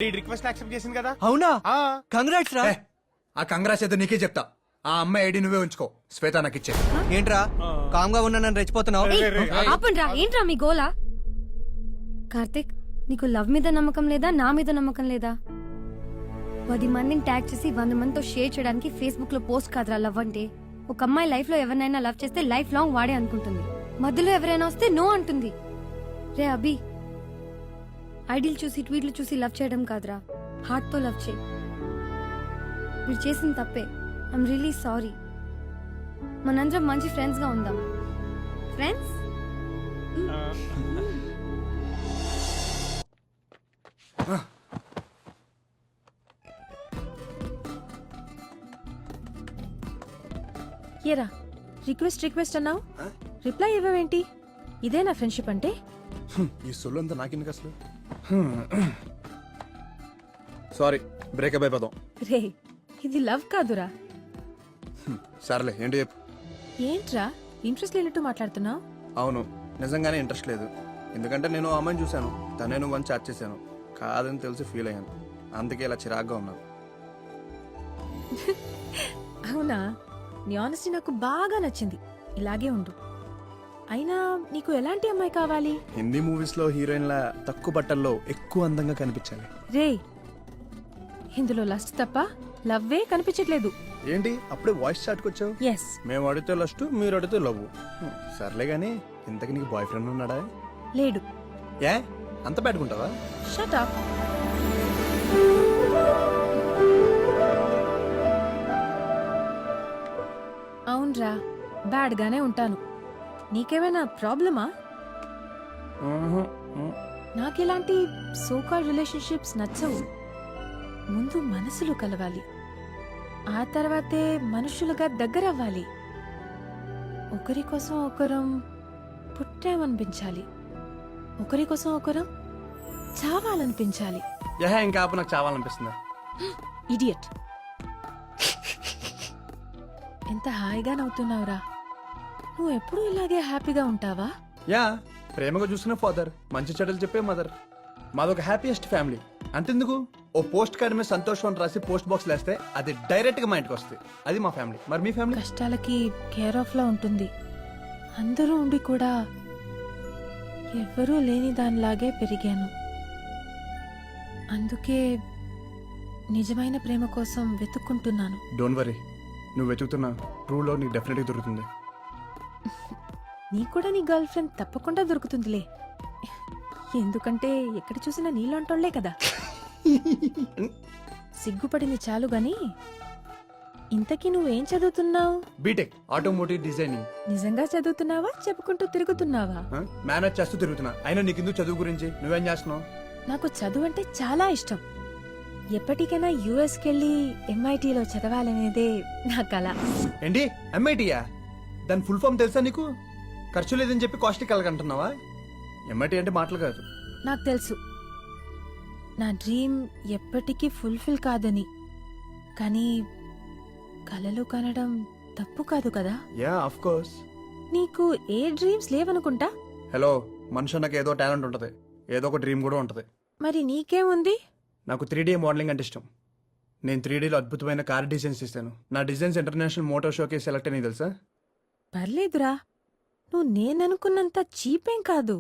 Request accept చేసింది కదా. అవునా? ఆ కంగ్రాట్స్ రా. ఆ కంగ్రాస్ ఏదో నీకే చెప్తా. ఆ అమ్మాయి ఐడి నువ్వే ఉంచుకో. శ్వేత నాకు ఇచ్చే. ఏంట్రా కామ్ గా ఉన్నా నన్ను రెచ్చిపోతున్నావు? ఆపండ్రా, ఏంట్రా మీ గోలా? కార్తిక్, నీకు లవ్ మీద నమ్మకం లేదా, నా మీద నమ్మకం లేదా? 10 మందిని ట్యాగ్ చేసి 100 మందితో షేర్ చేయడానికి ఫేస్బుక్ లో పోస్ట్ కాదురా లవ్ అంటే. ఒక అమ్మాయి లైఫ్ లో ఎవరినైనా లవ్ చేస్తే లైఫ్ లాంగ్ వాడే అనుకుంటుంది. మధ్యలో ఎవరైనా వస్తే నో అంటుంది. రే అభి, ఐడియల్ చూసి ట్వీట్లు చూసి లవ్ చేయడం కాదురా, హార్ట్ తో లవ్ చేయి. మీరు చేసిన తప్పే. I'm really sorry. మనందరం మంచి ఫ్రెండ్స్ గా ఉందాం. ఫ్రెండ్స్? ఏరా రిక్వెస్ట్ అన్నావు, రిప్లై ఇవ్వవేంటి? ఇదేనా ఫ్రెండ్షిప్ అంటే? ఈ సొల్లు అంతా నాకెందుకు అసలు? సారీ, బ్రేకప్ అయిపోదాం. రే, ఇది లవ్ కాదురా. సర్లే, ఏంటి చెప్పు. ఏంట్రా ఇంట్రెస్ట్ లేనట్టు మాట్లాడుతున్నావు? అవును, నిజంగానే ఇంట్రెస్ట్ లేదు. ఎందుకంటే నేను ఆ అమ్మాయిని చూశాను, తనే నువ్వు అని చాట్ చేశాను. కాదని తెలిసి ఫీల్ అయ్యాను. అందుకే ఇలా చిరాగ్గా ఉన్నాను. అవునా? నీ ఆనెస్టీ నాకు బాగా నచ్చింది. ఇలాగే ఉండు. అయినా నీకు ఎలాంటి అమ్మాయి కావాలి? హిందీ మూవీస్ లో హీరోయిన్ల తక్కువ బట్టల్లో ఎక్కువ అందంగా కనిపించాలి. రే, ఇందులో లస్ట్ తప్ప లవ్వే కనిపించట్లేదు. ఏంటి అప్పుడే వాయిస్ చాట్కి వచ్చావు? ఎస్. మేము అడిగితే లస్ట్, మీరు అడిగితే లవ్. సర్లే గానీ, ఇంతకు నీకు బాయ్ ఫ్రెండ్ ఉన్నాడా? లేడు. ఏ అంత పెట్టుకుంటావా? Shut up. అవునరా, బ్యాడ్ గానే ఉంటాను. నీకేమైనా ప్రాబ్లమా? నాకెలాంటి సోకాల్ రిలేషన్షిప్స్ నచ్చవు. ముందు మనసులు కలవాలి, ఆ తర్వాతే మనుషులుగా దగ్గరవ్వాలి. ఒకరి కోసం ఒకరం పుట్టామనిపించాలి, ఒకరి కోసం ఒకరం చావాలనిపించాలి. ఇంకా ఆపు, నాకు చావాలనిపిస్తుంది. ఇడియట్. ఎంత హాయిగా నవ్వుతున్నావురా. నువ్వు ఎప్పుడూ ఇలాగే హ్యాపీగా ఉంటావా? యా, ప్రేమగా చూసిన ఫాదర్, మంచి చెడ్డలు చెప్పే మదర్. మాదొక happiest family. అంతెందుకు, ఓ పోస్ట్ కార్డ్ మీద సంతోషం అని రాసి పోస్ట్ బాక్స్ లేస్తే అది డైరెక్ట్ గా మా ఇంటికి వస్తుంది. అది మా ఫ్యామిలీ. మరి మీ ఫ్యామిలీ? కష్టాలకి కేర్ ఆఫ్ లా ఉంటుంది. అందరూ ఉండి కూడా ఎవ్వరూ లేని దానిలాగే పెరిగాను. అందుకే నిజమైన ప్రేమ కోసం వెతుక్కుంటున్నాను. డోంట్ వరీ, నువ్వు వెతుకుతున్నా ట్రూ లవ్ నీకు డెఫినెట్గా దొరుకుతుంది. నీకు కూడా నీ గర్ల్ ఫ్రెండ్ తప్పకుండా దొరుకుతుందిలే. ఎందుకంటే ఎక్కడ చూసినా నీళ్ళంటోళ్లే కదా. సిగ్గుపడింది చాలు గాని, ఇంతకీ నువ్వేం చదువుతున్నావు? B Tech automotive designing. నిజంగా చదువుతున్నావా, చెప్పుకుంటూ తిరుగుతున్నావా? మేనేజ్ చేస్తూ తిరుగుతున్నా. అయినా నీకు ఎందుకు చదువు గురించి? నువ్వేం చేస్తున్నావు? నాకు చదువు అంటే చాలా ఇష్టం. ఎప్పటికైనా యుఎస్కి వెళ్ళి MITలో చదవాలనేదే నా కల. ఏంటి ఎంఐటీయా? దాని ఫుల్ ఫామ్ తెలుసా నీకు? ఖర్చు లేదని చెప్పి కాస్ట్లీ కలగంటున్నావా? ఎంఐటీ అంటే మాటలు కాదు. నాకు తెలుసు, నా డ్రీమ్ ఎప్పటికీ ఫుల్ఫిల్ కాదని. కానీ కలలు కనడం తప్పు కాదు కదా? Yeah, of course. నీకు ఏ డ్రీమ్స్ లేవనుకుంటా. హలో, మనిషి నాకు ఏదో టాలెంట్ ఉంటది, ఏదో ఒక డ్రీమ్ కూడా ఉంటది. మరి నీకేముంది? నాకు 3D మోడలింగ్ అంటే ఇష్టం. నేను 3Dలో అద్భుతమైన కార్ డిజైన్స్ ఇస్తాను. నా డిజైన్స్ ఇంటర్నేషనల్ మోటార్ షోకి సెలెక్ట్ అని తెలుసా? పర్లేదురా, నువ్వు నేననుకున్నంత చీపేం కాదు.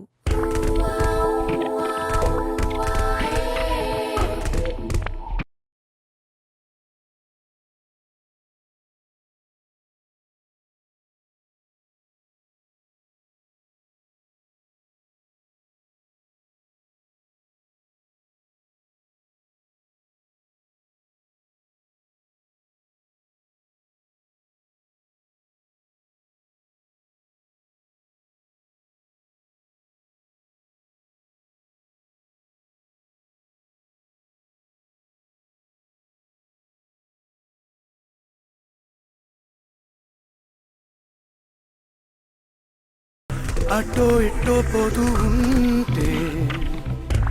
అటో ఇటో పోతూ ఉంటే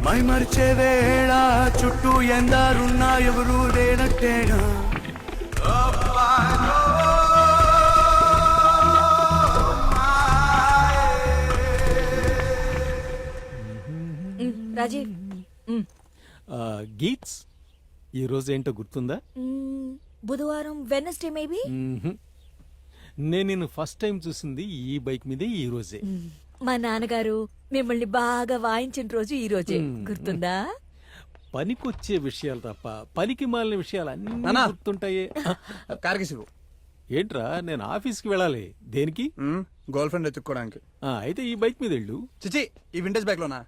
మై మరిచే వేళ చుట్టూ ఎందరున్నా ఎవరు లేనట్టేనా? రాజీవ్, గీట్స్ ఈ రోజు ఏంటో గుర్తుందా? బుధవారం వెనస్డే మేబీ. మ్మ్హ్. నేను నిన్ను ఫస్ట్ టైం చూసింది ఈ బైక్ మీదే ఈ రోజే. మా నాన్నగారు మిమ్మల్ని బాగా వాయించిన రోజు ఈ రోజే. గుర్తుందా? పనికొచ్చే విషయాలు తప్ప పనికి మాలిన విషయాలు అన్నీ నానా. గుర్తుంటాయే. కార్కి సిగు ఏంట్రా నేను ఆఫీస్కి వెళ్ళాలి. దేనికి? గర్ల్ ఫ్రెండ్ ఎత్తుక్కోవడానికి. అయితే ఈ బైక్ మీద వెళ్ళు. చిచి ఈ వింటేజ్ బైక్ లోనా?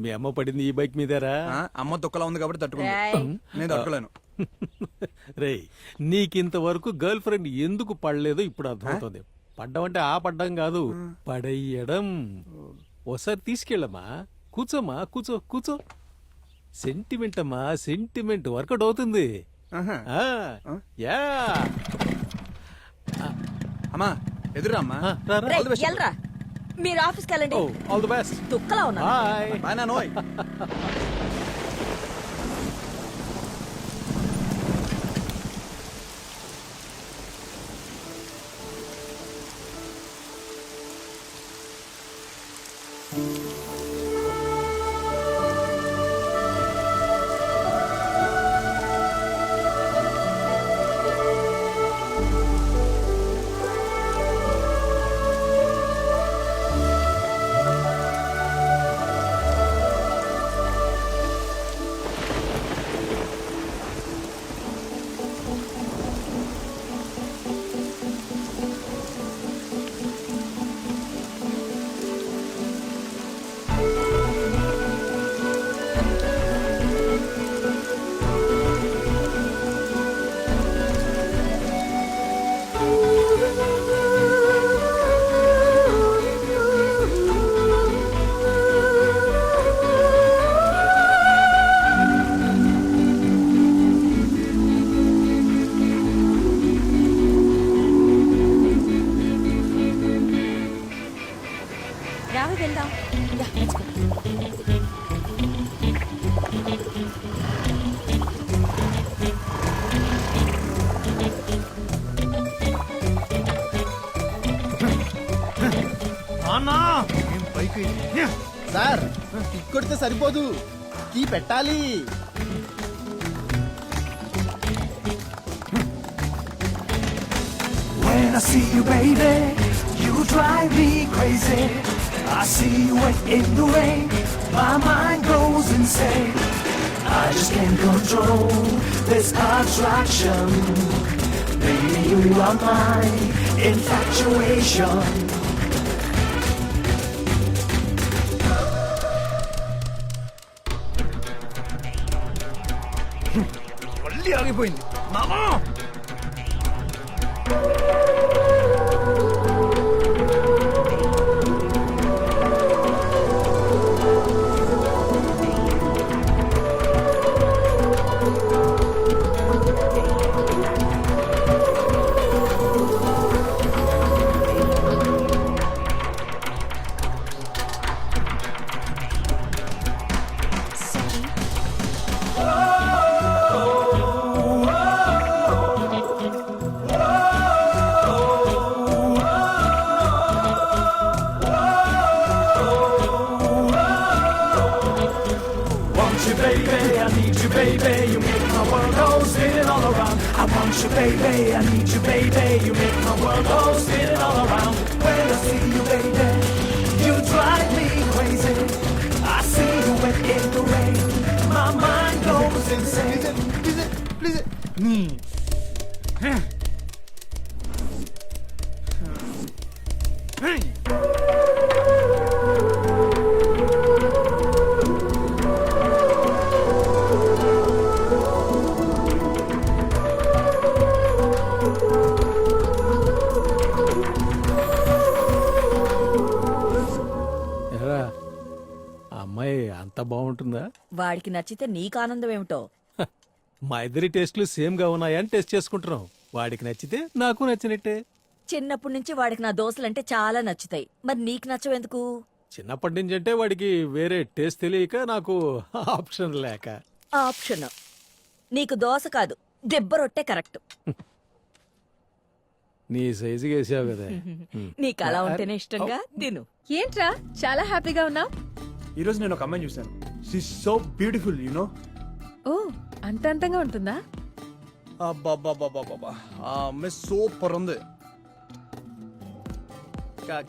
మీ అమ్మ పడింది ఈ బైక్ మీదేరా? అమ్మ దుక్కలా ఉంది కాబట్టి తట్టుకుంది. ఏయ్. నేను తట్టుకోలేను. రేయ్ నీకింతవరకు గర్ల్ ఫ్రెండ్ ఎందుకు పడలేదో ఇప్పుడు అర్థమవుతుంది. పడ్డం ఆ పడ్డం కాదు, పడేయడం. ఓసారి తీసుకెళ్ళమ్మా. కూర్చోమ్మా, కూర్చో కూర్చో. సెంటిమెంట్ అమ్మా, సెంటిమెంట్ వర్కౌట్ అవుతుంది. ఆహా. ఆ, యా. అమ్మా ఎదురా అమ్మా. రా, రా. రేయ్, ఎల్రా. మీరు ఆఫీస్కి వెళ్ళండి. ఓ, ఆల్ ది బెస్ట్. దుక్కలా ఉన్నా. బాయ్. బాయ్ నానోయ్. రావి వెళ్దాం. Yeah, let's go. Sir kick కొడితే సరిపోదు, కీ పెట్టాలి. When I see you, baby, you drive me crazy. I see you in the rain, my mind goes insane. I just can't control this attraction. Baby, you are my infatuation. మళ్ళీ ఆగిపోయింది మామా. Want you, baby, I need you, baby. You make my world go spinning all around. I want you, baby, I need you, baby. You make my world go spinning all around. When I see you, baby, you drive me crazy. I see you in the rain, my mind goes insane. Please ఎరా, ఆ అమ్మాయి అంత బాగుంటుందా? వాడికి నచ్చితే నీకు ఆనందం ఏమిటో. మా ఇద్దరి టేస్ట్లు సేమ్ గా ఉన్నాయని టెస్ట్ చేసుకుంటున్నాం. వాడికి నచ్చితే నాకు నచ్చినట్టే. చిన్నప్పటి నుంచి వాడికి నా దోశలంటే చాలా నచ్చుతాయి. మరి నీకు నచ్చవెందుకు? చిన్నప్పటి నుంచి అంటే వాడికి వేరే టేస్ట్ తెలియక, నాకు ఆప్షన్ లేక. ఆప్షన్. నీకు దోశ కాదు, దెబ్బ రొట్టె కరెక్ట్. నీ సైజుగా వేసావు కదా. నీకు అలా ఉంటేనే ఇష్టంగా తిను. ఏంట్రా చాలా హ్యాపీగా ఉన్నావు? ఈ రోజు నేను ఒక అమ్మాయిని చూశాను. She so beautiful no. ఓ అంత అంతంగా ఉంటుందా? అబ్బా ఆ అమ్మాయి సూపర్ ఉంది.